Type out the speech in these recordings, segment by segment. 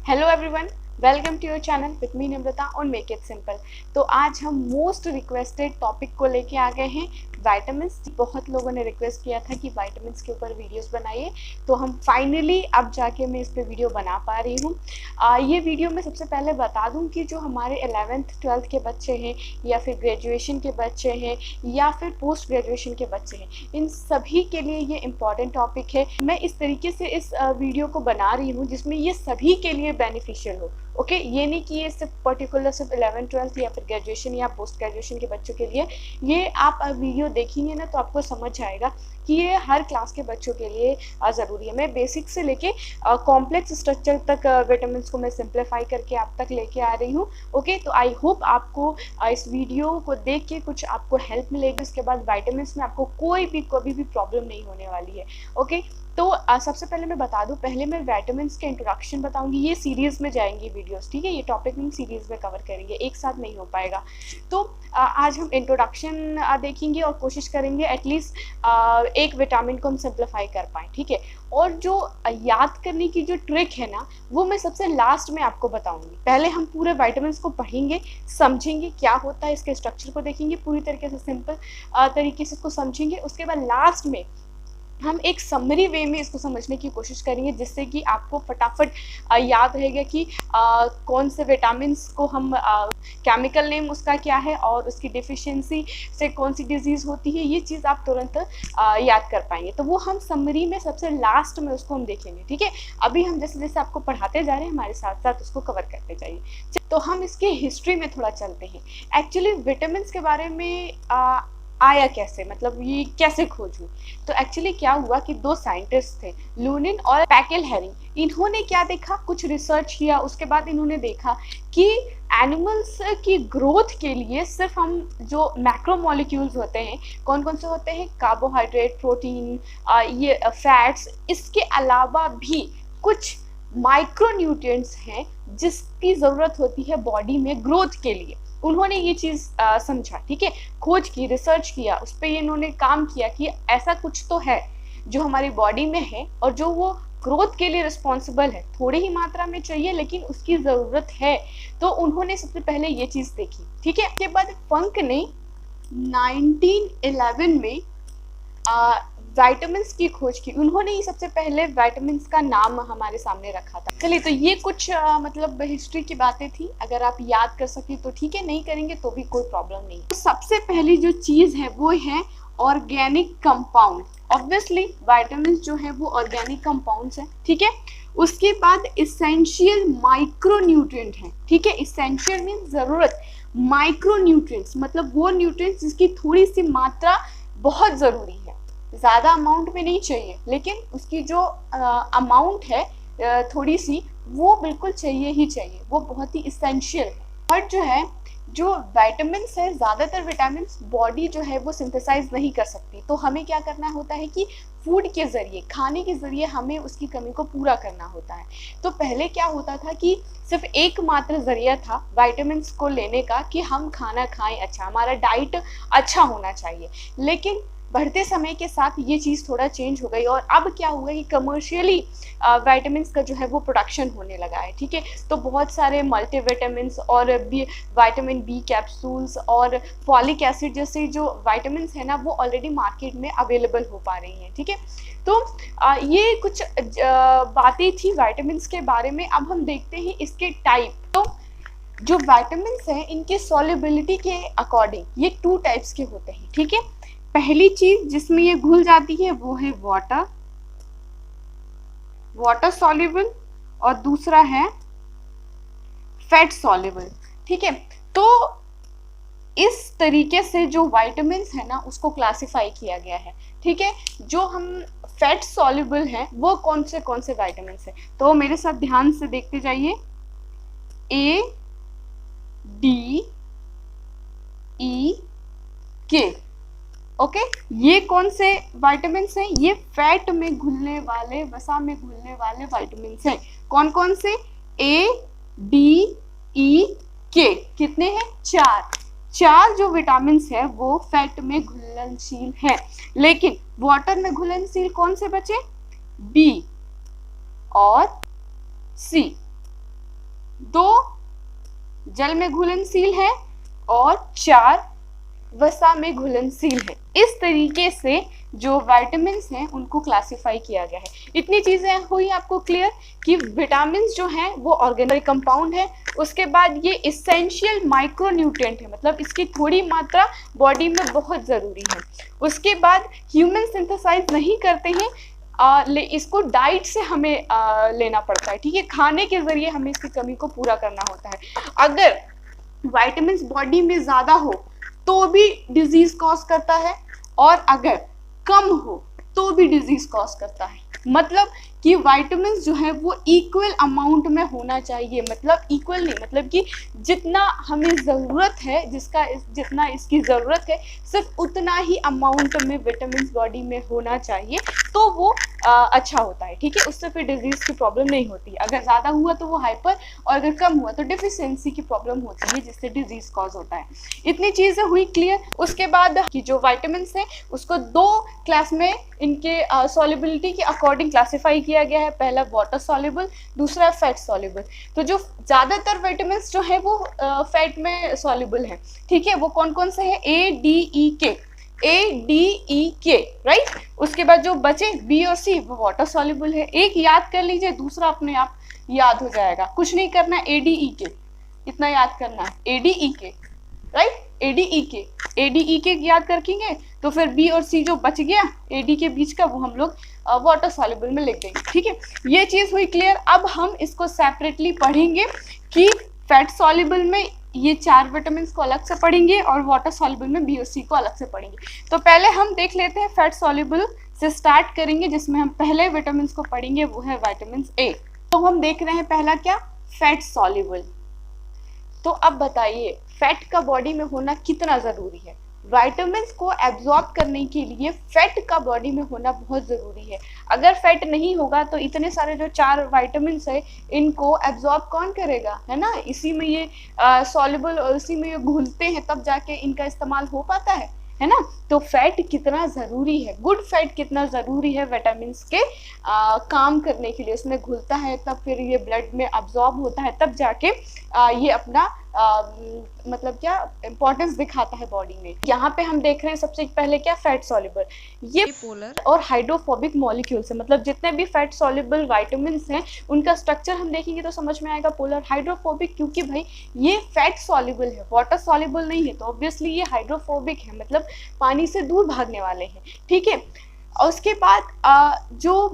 Hello everyone, welcome to your channel with me Namrata on make it simple. तो आज हम most requested topic को लेके आ गए हैं, विटामिन्स। बहुत लोगों ने रिक्वेस्ट किया था कि विटामिन्स के ऊपर वीडियोस बनाइए, तो हम फाइनली अब जाके मैं इस पे वीडियो बना पा रही हूँ। ये वीडियो मैं सबसे पहले बता दूँ कि जो हमारे 11th 12th के बच्चे हैं या फिर ग्रेजुएशन के बच्चे हैं या फिर पोस्ट ग्रेजुएशन के बच्चे हैं, इन सभी के लिए ये इम्पॉर्टेंट टॉपिक है। मैं इस तरीके से इस वीडियो को बना रही हूँ जिसमें ये सभी के लिए बेनिफिशियल हो। ओके, ये नहीं कि ये सिर्फ पर्टिकुलर सिर्फ 11th 12th या फिर ग्रेजुएशन या पोस्ट ग्रेजुएशन के बच्चों के लिए। ये आप वीडियो देखेंगे ना तो आपको समझ आएगा कि ये हर क्लास के बच्चों के लिए ज़रूरी है। मैं बेसिक से लेके कॉम्प्लेक्स स्ट्रक्चर तक विटामिन्स को मैं सिंप्लीफाई करके आप तक लेके आ रही हूँ। ओके, तो आई होप आपको इस वीडियो को देख के कुछ आपको हेल्प मिलेगी। उसके बाद विटामिन्स में आपको कभी भी प्रॉब्लम नहीं होने वाली है। ओके, तो सबसे पहले मैं बता दूं, पहले मैं विटामिन्स के इंट्रोडक्शन बताऊंगी। ये सीरीज में जाएंगी वीडियोस, ठीक है। ये टॉपिक हम सीरीज में कवर करेंगे, एक साथ नहीं हो पाएगा। तो आज हम इंट्रोडक्शन देखेंगे और कोशिश करेंगे एटलीस्ट एक विटामिन को हम सिंप्लीफाई कर पाएँ, ठीक है। और जो याद करने की जो ट्रिक है ना, वो मैं सबसे लास्ट में आपको बताऊंगी। पहले हम पूरे विटामिन्स को पढ़ेंगे, समझेंगे क्या होता है, इसके स्ट्रक्चर को देखेंगे पूरी तरीके से, सिंपल तरीके से इसको समझेंगे। उसके बाद लास्ट में हम एक समरी वे में इसको समझने की कोशिश करेंगे, जिससे कि आपको फटाफट याद रहेगा कि कौन से विटामिन्स को हम केमिकल नेम उसका क्या है और उसकी डिफिशिएंसी से कौन सी डिजीज़ होती है, ये चीज़ आप तुरंत याद कर पाएंगे। तो वो हम समरी में सबसे लास्ट में उसको हम देखेंगे, ठीक है। अभी हम जैसे जैसे आपको पढ़ाते जा रहे हैं, हमारे साथ साथ उसको कवर करते जाइए। तो हम इसके हिस्ट्री में थोड़ा चलते हैं। एक्चुअली विटामिन्स के बारे में आया कैसे, मतलब ये कैसे खोज हुई। तो एक्चुअली क्या हुआ कि दो साइंटिस्ट थे, लूनिन और पैकेल हेरिंग। इन्होंने क्या देखा, कुछ रिसर्च किया, उसके बाद इन्होंने देखा कि एनिमल्स की ग्रोथ के लिए सिर्फ हम जो मैक्रोमोलिक्यूल्स होते हैं, कौन कौन से होते हैं, कार्बोहाइड्रेट, प्रोटीन, ये फैट्स, इसके अलावा भी कुछ माइक्रोन्यूट्रिएंट्स हैं जिसकी ज़रूरत होती है बॉडी में ग्रोथ के लिए। उन्होंने ये चीज़ समझा, ठीक है, खोज की, रिसर्च किया, उस पर इन्होंने काम किया कि ऐसा कुछ तो है जो हमारी बॉडी में है और जो वो ग्रोथ के लिए रिस्पॉन्सिबल है। थोड़ी ही मात्रा में चाहिए लेकिन उसकी ज़रूरत है। तो उन्होंने सबसे पहले ये चीज़ देखी, ठीक है। उसके बाद फंक ने 1911 में विटामिन्स की खोज की। उन्होंने ही सबसे पहले विटामिन्स का नाम हमारे सामने रखा था। चलिए, तो ये कुछ मतलब हिस्ट्री की बातें थी। अगर आप याद कर सके तो ठीक है, नहीं करेंगे तो भी कोई प्रॉब्लम नहीं। तो सबसे पहली जो चीज़ है वो है ऑर्गेनिक कंपाउंड। ऑब्वियसली विटामिन्स जो है वो ऑर्गेनिक कंपाउंड्स हैं, ठीक है। उसके बाद इसेंशियल माइक्रोन्यूट्रिएंट है, ठीक है। इसेंशियल मीन ज़रूरत, माइक्रोन्यूट्रिएंट्स मतलब वो न्यूट्रिएंट्स जिसकी थोड़ी सी मात्रा बहुत ज़रूरी है, ज़्यादा अमाउंट में नहीं चाहिए, लेकिन उसकी जो अमाउंट है थोड़ी सी, वो बिल्कुल चाहिए ही चाहिए, वो बहुत ही इसेंशियल है। और जो है, जो विटामिन्स है, ज़्यादातर विटामिन्स बॉडी जो है वो सिंथेसाइज नहीं कर सकती। तो हमें क्या करना होता है कि फूड के ज़रिए, खाने के ज़रिए हमें उसकी कमी को पूरा करना होता है। तो पहले क्या होता था कि सिर्फ एकमात्र ज़रिया था विटामिन्स को लेने का कि हम खाना खाएं, अच्छा हमारा डाइट अच्छा होना चाहिए। लेकिन बढ़ते समय के साथ ये चीज़ थोड़ा चेंज हो गई और अब क्या हुआ कि कमर्शियली विटामिन्स का जो है वो प्रोडक्शन होने लगा है, ठीक है। तो बहुत सारे मल्टीविटामिन्स और विटामिन बी कैप्सूल्स और फॉलिक एसिड जैसे जो विटामिन्स है ना, वो ऑलरेडी मार्केट में अवेलेबल हो पा रही हैं, ठीक है। तो ये कुछ बातें थी विटामिन्स के बारे में। अब हम देखते हैं इसके टाइप। तो जो विटामिन्स हैं, इनके सॉल्युबिलिटी के अकॉर्डिंग ये 2 टाइप्स के होते हैं, ठीक है। पहली चीज जिसमें ये घुल जाती है वो है वाटर सॉल्युबल, और दूसरा है फैट सॉल्युबल, ठीक है। तो इस तरीके से जो विटामिन्स है ना, उसको क्लासिफाई किया गया है, ठीक है। जो हम फैट सॉल्युबल हैं वो कौन से विटामिन्स हैं, तो मेरे साथ ध्यान से देखते जाइए। A, D, E, K, okay, ये कौन से विटामिन्स हैं, ये फैट में घुलने वाले, वसा में घुलने वाले विटामिन्स हैं। कौन कौन से, A, D, E, K, कितने हैं, 4 जो विटामिन्स है वो फैट में घुलनशील हैं। लेकिन वाटर में घुलनशील कौन से बचे, B और C, 2 जल में घुलनशील है और 4 वसा में घुलनशील है। इस तरीके से जो विटामिन हैं उनको क्लासिफाई किया गया है। इतनी चीजें हुई आपको क्लियर कि विटामिन जो हैं वो ऑर्गेनिक कंपाउंड है। उसके बाद ये इसेंशियल माइक्रोन्यूट्रिएंट है, मतलब इसकी थोड़ी मात्रा बॉडी में बहुत जरूरी है। उसके बाद ह्यूमन सिंथेसाइज नहीं करते हैं, इसको डाइट से हमें लेना पड़ता है, ठीक है, खाने के जरिए हमें इसकी कमी को पूरा करना होता है। अगर विटामिन बॉडी में ज्यादा हो तो भी डिजीज कॉज करता है, और अगर कम हो तो भी डिजीज कॉज करता है। मतलब कि विटामिन जो है वो इक्वल अमाउंट में होना चाहिए, मतलब इक्वल नहीं, मतलब कि जितना हमें ज़रूरत है, जितना इसकी ज़रूरत है सिर्फ उतना ही अमाउंट में विटामिन बॉडी में होना चाहिए, तो वो अच्छा होता है, ठीक है। उससे फिर डिजीज की प्रॉब्लम नहीं होती। अगर ज़्यादा हुआ तो वो हाइपर, और अगर कम हुआ तो डिफिशियंसी की प्रॉब्लम होती है, जिससे डिजीज कॉज होता है। इतनी चीज़ें हुई क्लियर। उसके बाद कि जो विटामिन है उसको 2 क्लास में इनके सॉल्युबिलिटी के अकॉर्डिंग क्लासिफाई किया गया है। पहला वाटर सॉल्युबल, दूसरा फैट सॉल्युबल। तो जो ज़्यादातर विटामिन जो है वो फैट में सॉल्युबल है, ठीक है। वो कौन कौन से हैं? ए डी ई के, राइट। उसके बाद जो बचे बी और सी वो वाटर सॉल्युबल है। एक याद कर लीजिए, दूसरा अपने आप याद हो जाएगा, कुछ नहीं करना है। ए डी ई के इतना याद करना है, ए डी ई के, राइट। ए डी ई के याद रखेंगे तो फिर बी और सी जो बच गया ए डी के बीच का वो हम लोग वाटर सॉल्युबल में लिख देंगे, ठीक है। ये चीज हुई क्लियर। अब हम इसको सेपरेटली पढ़ेंगे कि फैट सॉल्युबल में ये 4 विटामिन को अलग से पढ़ेंगे और वाटर सॉल्युबल में बी और सी को अलग से पढ़ेंगे। तो पहले हम देख लेते हैं, फैट सॉल्युबल से स्टार्ट करेंगे, जिसमें हम पहले विटामिन को पढ़ेंगे, वो है विटामिन ए। तो हम देख रहे हैं पहला क्या, फैट सॉल्युबल। तो अब बताइए फैट का बॉडी में होना कितना जरूरी है। विटामिन को एब्जॉर्ब करने के लिए फैट का बॉडी में होना बहुत जरूरी है। अगर फैट नहीं होगा तो इतने सारे जो 4 विटामिन है इनको एब्जॉर्ब कौन करेगा, है ना। इसी में ये सॉल्युबल और इसी में ये घुलते हैं, तब जाके इनका इस्तेमाल हो पाता है ना। तो फैट कितना ज़रूरी है, गुड फैट कितना ज़रूरी है विटामिन के काम करने के लिए। उसमें घुलता है तब फिर ये ब्लड में अब्जॉर्ब होता है, तब जाके ये अपना मतलब क्या इंपॉर्टेंस दिखाता है बॉडी में। यहाँ पे हम देख रहे हैं सबसे पहले क्या, फैट सॉल्युबल। ये पोलर और हाइड्रोफोबिक मॉलिक्यूल्स है, मतलब जितने भी फैट सॉल्युबल विटामिन हैं उनका स्ट्रक्चर हम देखेंगे तो समझ में आएगा। पोलर हाइड्रोफोबिक क्योंकि भाई ये फैट सॉल्युबल है, वाटर सॉल्युबल नहीं है, तो ऑब्वियसली ये हाइड्रोफोबिक है, मतलब पानी से दूर भागने वाले हैं, ठीक है। और उसके बाद जो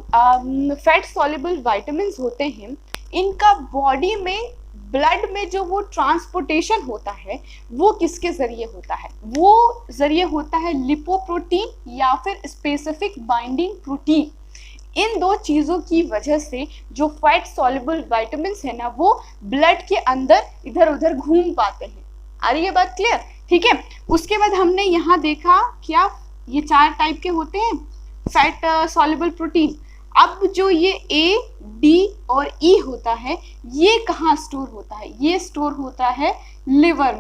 फैट सॉल्युबल विटामिन होते हैं इनका बॉडी में ब्लड में जो वो ट्रांसपोर्टेशन होता है वो किसके जरिए होता है, वो जरिए होता है लिपोप्रोटीन या फिर स्पेसिफिक बाइंडिंग प्रोटीन। इन 2 चीज़ों की वजह से जो फैट सॉल्युबल विटामिन है ना वो ब्लड के अंदर इधर उधर घूम पाते हैं। आ रही है बात क्लियर, ठीक है। उसके बाद हमने यहाँ देखा क्या, ये 4 टाइप के होते हैं फैट सॉल्युबल प्रोटीन। अब जो ये ए डी और ई होता है ये कहाँ स्टोर होता है, ये स्टोर होता है लिवर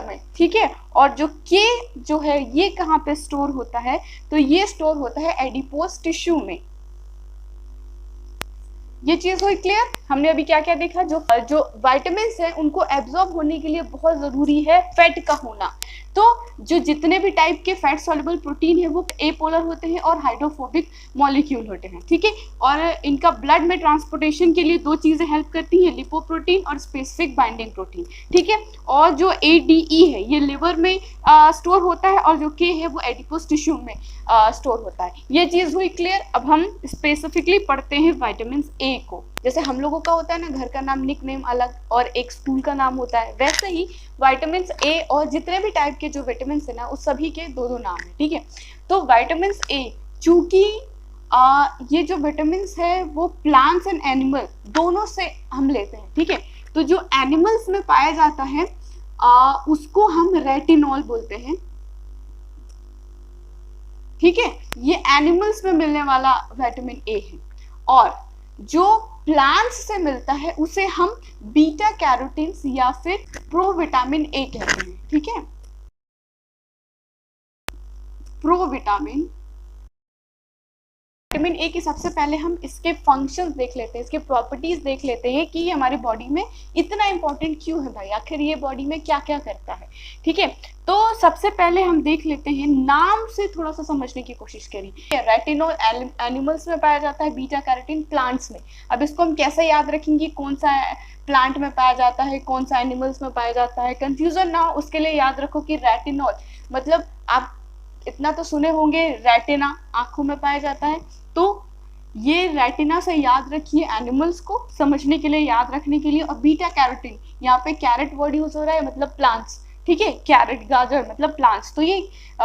में, ठीक है। और जो के जो है ये कहाँ पे स्टोर होता है, तो ये स्टोर होता है एडिपोज टिश्यू में। ये चीज हुई क्लियर। हमने अभी क्या क्या देखा, जो विटामिन है उनको एब्जॉर्ब होने के लिए बहुत जरूरी है फैट का होना। तो जो जितने भी टाइप के फैट सॉल्युबल प्रोटीन है वो एपोलर होते हैं और हाइड्रोफोबिक मॉलिक्यूल होते हैं, ठीक है। और इनका ब्लड में ट्रांसपोर्टेशन के लिए 2 चीजें हेल्प करती हैं, लिपोप्रोटीन और स्पेसिफिक बाइंडिंग प्रोटीन, ठीक है। और जो ADE है ये लिवर में स्टोर होता है और जो के है वो एडिपोज टिश्यू में स्टोर होता है। ये चीज हुई क्लियर। अब हम स्पेसिफिकली पढ़ते हैं विटामिन ए को। जैसे हम लोगों का होता है ना घर का नाम निक नेम अलग और एक स्कूल का नाम होता है, वैसे ही विटामिन ए और जितने भी टाइप के जो विटामिन है ना उस सभी के 2-2 नाम है, ठीक है। तो विटामिन ए चूंकि ये जो विटामिन है वो प्लांट्स एंड एनिमल दोनों से हम लेते हैं, ठीक है। तो जो एनिमल्स में पाया जाता है उसको हम रेटिनॉल बोलते हैं, ठीक है। ये एनिमल्स में मिलने वाला विटामिन ए है। और जो प्लांट्स से मिलता है उसे हम बीटा कैरोटीन्स या फिर प्रोविटामिन ए कहते हैं, ठीक है। प्रोविटामिन विटामिन ए की सबसे पहले हम इसके फंक्शंस देख लेते हैं, इसके प्रॉपर्टीज देख लेते हैं कि ये हमारी बॉडी में इतना इंपॉर्टेंट क्यों है भाई, आखिर ये बॉडी में क्या क्या करता है। ठीक है, तो सबसे पहले हम देख लेते हैं, नाम से थोड़ा सा समझने की कोशिश करिए। रेटिनॉल एनिमल्स में पाया जाता है, बीटा कैरोटीन प्लांट्स में। अब इसको हम कैसे याद रखेंगे, कौन सा प्लांट में पाया जाता है, कौन सा एनिमल्स में पाया जाता है, कंफ्यूजन ना हो उसके लिए याद रखो कि रेटिनॉल मतलब आप इतना तो सुने होंगे, रेटिना आंखों में पाया जाता है, तो ये रेटिना से याद रखिए एनिमल्स को समझने के लिए, याद रखने के लिए। और बीटा कैरोटीन, यहाँ पे कैरेट वर्ड यूज हो रहा है, मतलब प्लांट्स। ठीक है, कैरेट गाजर मतलब प्लांट्स, तो ये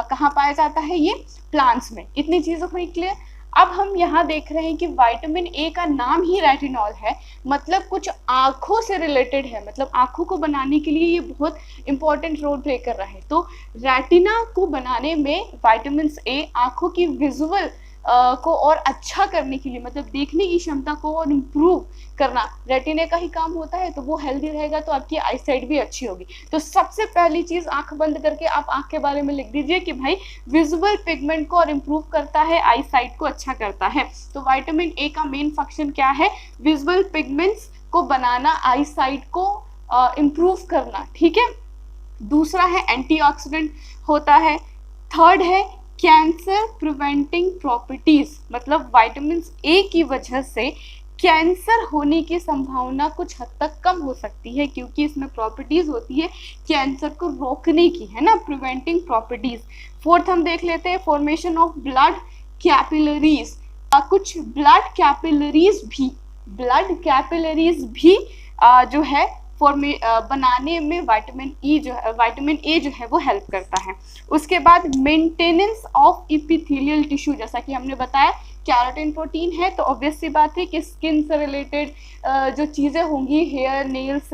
कहाँ पाया जाता है, ये प्लांट्स में। इतनी चीजों को क्लियर। अब हम यहाँ देख रहे हैं कि विटामिन ए का नाम ही रेटिनॉल है, मतलब कुछ आंखों से रिलेटेड है, मतलब आंखों को बनाने के लिए ये बहुत इंपॉर्टेंट रोल प्ले कर रहा है। तो रेटिना को बनाने में विटामिन ए आंखों की विजुअल को और अच्छा करने के लिए, मतलब देखने की क्षमता को और इम्प्रूव करना रेटिना का ही काम होता है। तो वो हेल्दी रहेगा तो आपकी आई साइट भी अच्छी होगी। तो सबसे पहली चीज, आंख बंद करके आप आंख के बारे में लिख दीजिए कि भाई विजुअल पिगमेंट को और इम्प्रूव करता है, आई साइट को अच्छा करता है। तो विटामिन ए का मेन फंक्शन क्या है, विजुअल पिगमेंट्स को बनाना, आई साइट को इम्प्रूव करना। ठीक है, दूसरा है एंटीऑक्सीडेंट होता है। थर्ड है कैंसर प्रिवेंटिंग प्रॉपर्टीज, मतलब विटामिन ए की वजह से कैंसर होने की संभावना कुछ हद तक कम हो सकती है, क्योंकि इसमें प्रॉपर्टीज होती है कैंसर को रोकने की, है ना, प्रिवेंटिंग प्रॉपर्टीज। फोर्थ हम देख लेते हैं फॉर्मेशन ऑफ ब्लड कैपिलरीज। कुछ ब्लड कैपिलरीज भी जो है बनाने में विटामिन ए जो है वो हेल्प करता है। उसके बाद मेंटेनेंस ऑफ इपिथेलियल टिश्यू, जैसा कि हमने बताया कैरोटीन प्रोटीन है, तो ऑब्वियस सी बात है कि स्किन से रिलेटेड जो चीज़ें होंगी, हेयर, नेल्स,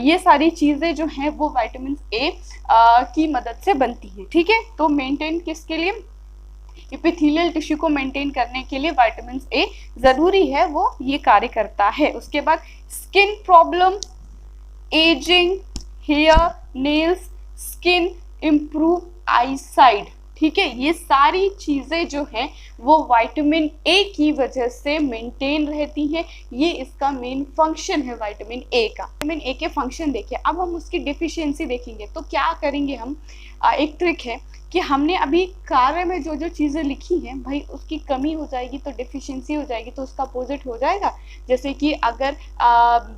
ये सारी चीज़ें जो हैं वो विटामिन ए की मदद से बनती हैं। ठीक है, तो मेंटेन किसके लिए, इपिथेलियल टिश्यू को मेंटेन करने के लिए विटामिन ए ज़रूरी है, वो ये कार्य करता है। उसके बाद skin problem, ageing, hair, nails, skin, improve eyesight. ठीक है, ये सारी चीज़ें जो हैं वो विटामिन ए की वजह से मेंटेन रहती हैं। ये इसका मेन फंक्शन है विटामिन ए का। विटामिन ए के फंक्शन देखिए, अब हम उसकी डिफिशियंसी देखेंगे। तो क्या करेंगे हम, एक ट्रिक है कि हमने अभी कार्य में जो जो चीज़ें लिखी हैं भाई, उसकी कमी हो जाएगी तो डिफिशियंसी हो जाएगी, तो उसका अपोजिट हो जाएगा। जैसे कि अगर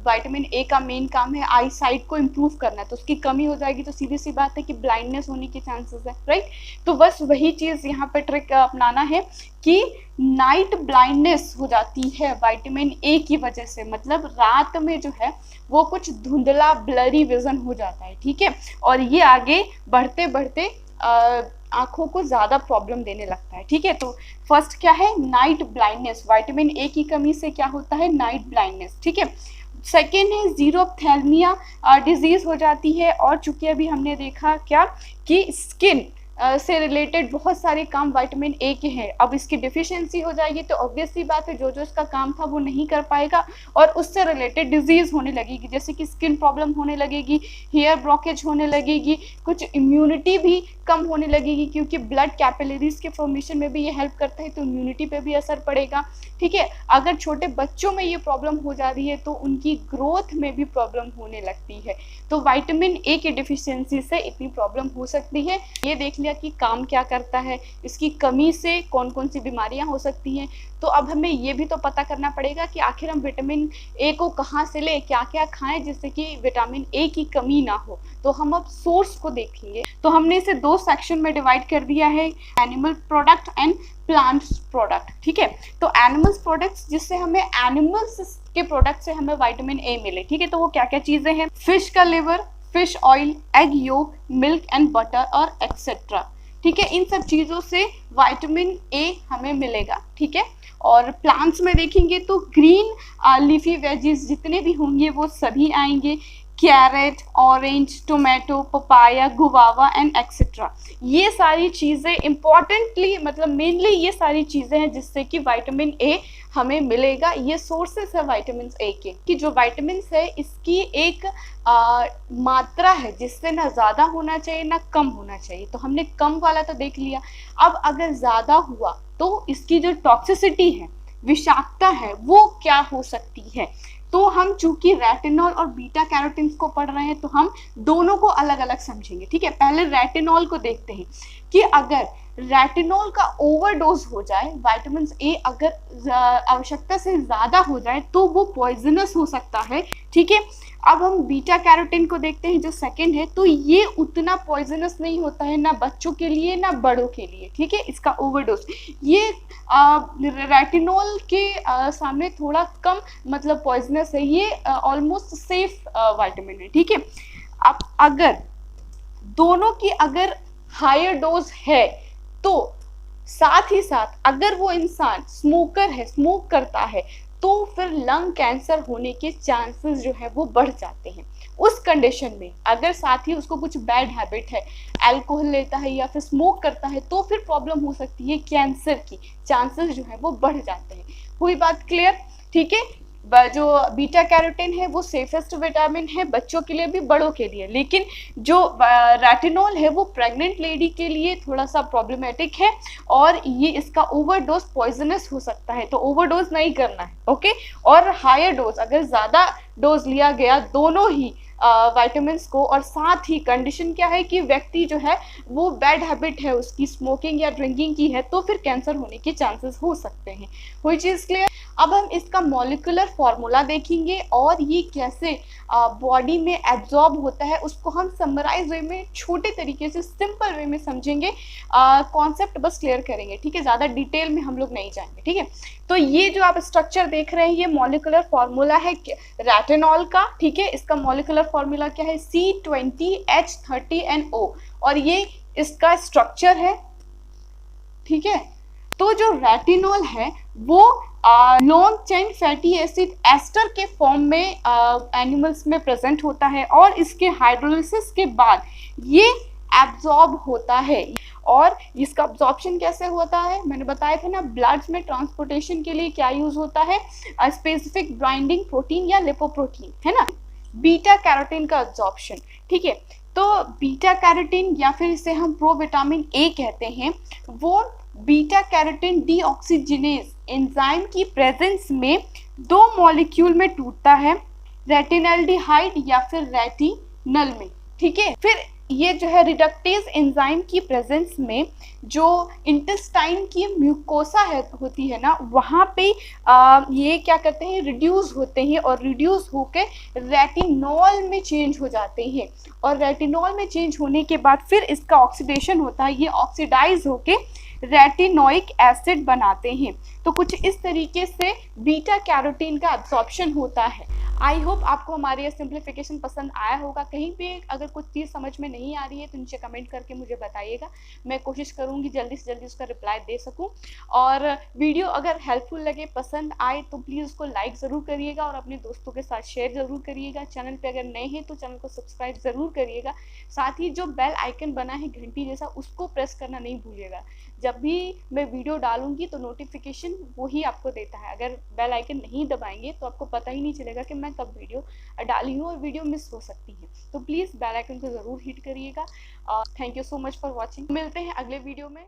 विटामिन ए का मेन काम है आई साइट को इम्प्रूव करना, तो उसकी कमी हो जाएगी तो सीधी सी बात है कि ब्लाइंडनेस होने के चांसेस है, राइट। तो बस वही चीज़ यहाँ पे ट्रिक अपनाना है कि नाइट ब्लाइंडनेस हो जाती है विटामिन ए की वजह से, मतलब रात में जो है वो कुछ धुंधला ब्लरी विजन हो जाता है। ठीक है, और ये आगे बढ़ते बढ़ते आंखों को ज़्यादा प्रॉब्लम देने लगता है। ठीक है, तो फर्स्ट क्या है, नाइट ब्लाइंडनेस, विटामिन ए की कमी से क्या होता है, नाइट ब्लाइंडनेस। ठीक है, सेकेंड है जीरोप्थेल्मिया डिजीज हो जाती है। और चूंकि अभी हमने देखा क्या कि स्किन से रिलेटेड बहुत सारे काम विटामिन ए के हैं, अब इसकी डिफिशियंसी हो जाएगी तो ऑब्वियस सी बात है जो जो इसका काम था वो नहीं कर पाएगा और उससे रिलेटेड डिजीज होने लगेगी, जैसे कि स्किन प्रॉब्लम होने लगेगी, हेयर ब्लॉकेज होने लगेगी, कुछ इम्यूनिटी भी कम होने लगेगी, क्योंकि ब्लड कैपिलरीज के फॉर्मेशन में भी ये हेल्प करता है, तो इम्यूनिटी पे भी असर पड़ेगा। ठीक है, अगर छोटे बच्चों में ये प्रॉब्लम हो जा रही है तो उनकी ग्रोथ में भी प्रॉब्लम होने लगती है। तो विटामिन ए की डिफिशियंसी से इतनी प्रॉब्लम हो सकती है। ये देख लिया कि काम क्या करता है, इसकी कमी से कौन कौन सी बीमारियां हो सकती हैं। तो अब हमें ये भी तो पता करना पड़ेगा कि आखिर हम विटामिन ए को कहाँ से लें, क्या क्या खाएं जिससे कि विटामिन ए की कमी ना हो। तो हम अब सोर्स को देखेंगे। तो हमने इसे दो सेक्शन में डिवाइड कर दिया है, animal product and plants product. ठीक है, तो एनिमल्स प्रोडक्ट्स जिससे हमें एनिमल्स के प्रोडक्ट से हमें विटामिन ए मिले। ठीक है, तो वो क्या क्या चीजें हैं, फिश का liver, fish oil, egg yolk, milk and butter और एक्सेट्रा। ठीक है, इन सब चीज़ों से विटामिन ए हमें मिलेगा। ठीक है, और प्लांट्स में देखेंगे तो ग्रीन लीफी वेजीज जितने भी होंगे वो सभी आएंगे। Carrot, orange, tomato, papaya, guava and etcetera. ये सारी चीज़ें इम्पॉर्टेंटली मतलब मेनली ये सारी चीज़ें हैं जिससे कि विटामिन ए हमें मिलेगा। ये सोर्सेस है विटामिन ए के, कि जो विटामिन है इसकी एक मात्रा है जिससे ना ज़्यादा होना चाहिए ना कम होना चाहिए। तो हमने कम वाला तो देख लिया, अब अगर ज़्यादा हुआ तो इसकी जो टॉक्सिसिटी है, विषाक्तता है, वो क्या हो सकती है। तो हम चूंकि रेटिनॉल और बीटा कैरोटीन को पढ़ रहे हैं तो हम दोनों को अलग अलग समझेंगे, ठीक है। पहले रेटिनॉल को देखते हैं कि अगर रेटिनॉल का ओवरडोज हो जाए, विटामिन ए अगर आवश्यकता से ज़्यादा हो जाए तो वो पॉइजनस हो सकता है, ठीक है। अब हम बीटा कैरोटीन को देखते हैं जो सेकंड है, तो ये उतना पॉइजनस नहीं होता है ना बच्चों के लिए ना बड़ों के लिए, ठीक है। इसका ओवरडोज ये रेटिनॉल के सामने थोड़ा कम मतलब पॉइजनस है, ये ऑलमोस्ट सेफ विटामिन है, ठीक है। अब अगर दोनों की अगर हायर डोज है तो साथ ही साथ अगर वो इंसान स्मोकर है, स्मोक करता है, तो फिर लंग कैंसर होने के चांसेस जो है वो बढ़ जाते हैं। उस कंडीशन में अगर साथ ही उसको कुछ बैड हैबिट है, अल्कोहल लेता है या फिर स्मोक करता है, तो फिर प्रॉब्लम हो सकती है, कैंसर की चांसेस जो है वो बढ़ जाते हैं। हुई बात क्लियर, ठीक है। जो बीटा कैरोटीन है वो सेफेस्ट विटामिन है बच्चों के लिए भी बड़ों के लिए, लेकिन जो रेटिनॉल है वो प्रेग्नेंट लेडी के लिए थोड़ा सा प्रॉब्लमेटिक है और ये इसका ओवरडोज पॉइजनस हो सकता है, तो ओवरडोज नहीं करना है, ओके। और हायर डोज अगर ज़्यादा डोज लिया गया दोनों ही विटामिन को, और साथ ही कंडीशन क्या है कि व्यक्ति जो है वो बैड हैबिट है उसकी स्मोकिंग या ड्रिंकिंग की है, तो फिर कैंसर होने के चांसेस हो सकते हैं। कोई चीज़ क्लियर। अब हम इसका मॉलिक्यूलर फॉर्मूला देखेंगे और ये कैसे बॉडी में एब्जॉर्ब होता है उसको हम समराइज वे में छोटे तरीके से सिंपल वे में समझेंगे, कॉन्सेप्ट बस क्लियर करेंगे, ठीक है। ज़्यादा डिटेल में हम लोग नहीं जाएंगे, ठीक है। तो ये जो आप स्ट्रक्चर देख रहे हैं ये मॉलिक्यूलर फॉर्मूला है रेटिनॉल का, ठीक है। इसका मॉलिक्यूलर फॉर्मूला क्या है, C20H30NO, और ये इसका स्ट्रक्चर है, ठीक है। तो जो रेटिनॉल है वो long chain fatty acid ester के फॉर्म में एनिमल्स में प्रेजेंट होता है और इसके हाइड्रोलिसिस के बाद ये एब्जॉर्ब होता है। और इसका अब्जॉर्प्शन कैसे होता है, मैंने बताया था ना, ब्लड में ट्रांसपोर्टेशन के लिए क्या यूज होता है, स्पेसिफिक बाइंडिंग प्रोटीन या लिपोप्रोटीन, है ना। बीटा कैरोटीन का अब्जॉर्प्शन, ठीक है। तो बीटा कैरोटीन या फिर इसे हम प्रोविटामिन ए कहते हैं, वो बीटा कैरोटीन डीऑक्सीजिनेज एंजाइम की प्रेजेंस में दो मॉलिक्यूल में टूटता है, रेटिनल्डिहाइड या फिर रेटिनल में, ठीक है। फिर ये जो है रिडक्टेज एंजाइम की प्रेजेंस में जो इंटेस्टाइन की म्यूकोसा है होती है ना, वहाँ पे ये क्या करते हैं, रिड्यूस होते हैं और रिड्यूस होकर रेटिनॉल में चेंज हो जाते हैं, और रेटिनॉल में चेंज होने के बाद फिर इसका ऑक्सीडेशन होता है, ये ऑक्सीडाइज होके रेटिनोइक एसिड बनाते हैं। तो कुछ इस तरीके से बीटा कैरोटीन का एब्जॉर्प्शन होता है। आई होप आपको हमारी ये सिंप्लीफिकेशन पसंद आया होगा। कहीं भी अगर कुछ चीज़ समझ में नहीं आ रही है तो नीचे कमेंट करके मुझे बताइएगा, मैं कोशिश करूँगी जल्दी से जल्दी उसका रिप्लाई दे सकूँ। और वीडियो अगर हेल्पफुल लगे, पसंद आए तो प्लीज़ उसको लाइक ज़रूर करिएगा और अपने दोस्तों के साथ शेयर ज़रूर करिएगा। चैनल पे अगर नए हैं तो चैनल को सब्सक्राइब ज़रूर करिएगा। साथ ही जो बेल आइकन बना है घंटी जैसा, उसको प्रेस करना नहीं भूलिएगा। जब भी मैं वीडियो डालूंगी तो नोटिफिकेशन वही आपको देता है। अगर बेल आइकन नहीं दबाएंगे तो आपको पता ही नहीं चलेगा कि मैं कब वीडियो डाली हूँ और वीडियो मिस हो सकती है। तो प्लीज़ बेल आइकन को ज़रूर हिट करिएगा। Thank you so much for watching. मिलते हैं अगले वीडियो में।